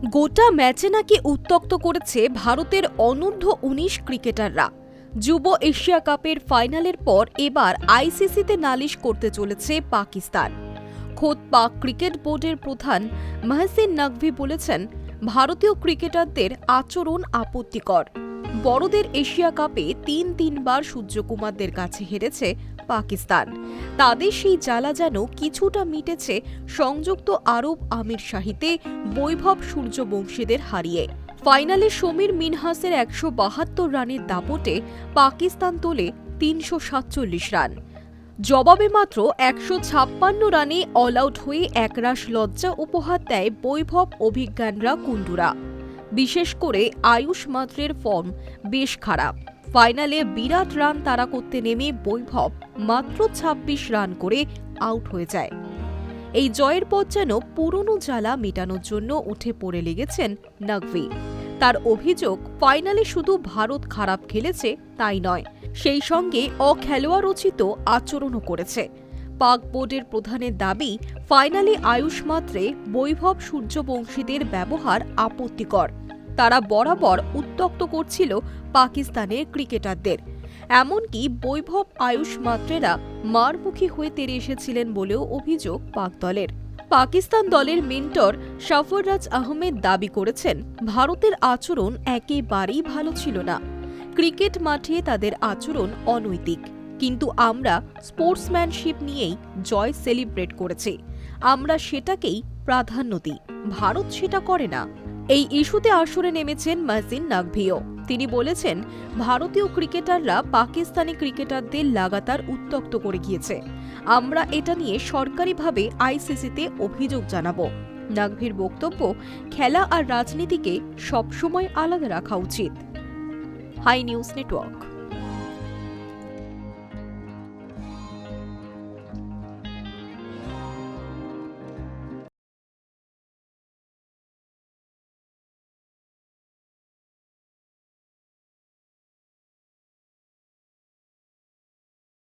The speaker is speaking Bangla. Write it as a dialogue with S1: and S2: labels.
S1: গোটা ম্যাচে নাকি উত্তক্ত করেছে ভারতের অনূর্ধ্ব-19 ক্রিকেটাররা। যুব এশিয়া কাপের ফাইনালের পর এবার আইসিসিতে নালিশ করতে চলেছে পাকিস্তান। খোদ পাক ক্রিকেট বোর্ডের প্রধান মহসিন নকভি বলেছেন, ভারতীয় ক্রিকেটারদের আচরণ আপত্তিকর। বড়দের এশিয়া কাপে তিনবার সূর্যকুমারদের কাছে হেরেছে পাকিস্তান। তাদের সেই জ্বালা যেন কিছুটা মিটেছে সংযুক্ত আরব আমিরশাহিতে বৈভব সূর্যবংশীদের হারিয়ে। ফাইনালে সমীর মিনহাসের 172 রানের দাপটে পাকিস্তান তোলে 347 রান। জবাবে মাত্র 156 রানে অল আউট হয়ে একরাশ লজ্জা উপহার দেয় বৈভব অভিজ্ঞানরা কুন্ডুরা। বিশেষ করে আয়ুষ মাত্রের ফর্ম বেশ খারাপ। ফাইনালে বিরাট রান তাড়া করতে নেমে বৈভব মাত্র 26 রান করে আউট হয়ে যায়। এই জয়ের পর যেন পুরনো জ্বালা মেটানোর জন্য উঠে পড়ে লেগেছেন নকভি। তার অভিযোগ, ফাইনালে শুধু ভারত খারাপ খেলেছে তাই নয়, সেই সঙ্গে অখেলোয়াড়োচিত আচরণও করেছে। পাক বোর্ডের প্রধানের দাবি, ফাইনালে আয়ুষ মাত্রে বৈভব সূর্যবংশীদের ব্যবহার আপত্তিকর। তারা বরাবর উত্ত্যক্ত করছিল পাকিস্তানের ক্রিকেটারদের। এমনকি বৈভব আয়ুষ মাত্রেরা মারমুখী হয়ে তেড়ে এসেছিলেন বলেও অভিযোগ পাক দলের। পাকিস্তান দলের মেন্টর সরফরাজ আহমেদ দাবি করেছেন, ভারতের আচরণ একেবারেই ভালো ছিল না। ক্রিকেট মাঠে তাদের আচরণ অনৈতিক, কিন্তু আমরা স্পোর্টসম্যানশিপ নিয়েই জয় সেলিব্রেট করেছি। আমরা সেটাকেই প্রাধান্য দিই, ভারত সেটা করে না। এই ইস্যুতে আসরে নেমেছেন মহসিন নকভিও। তিনি বলেছেন, ভারতীয় ক্রিকেটাররা পাকিস্তানি ক্রিকেটারদের লাগাতার উত্ত্যক্ত করে গিয়েছে। আমরা এটা নিয়ে সরকারিভাবে আইসিসিতে অভিযোগ জানাব। নকভির বক্তব্য, খেলা আর রাজনীতিকে সবসময় আলাদা রাখা উচিত। Hi news network.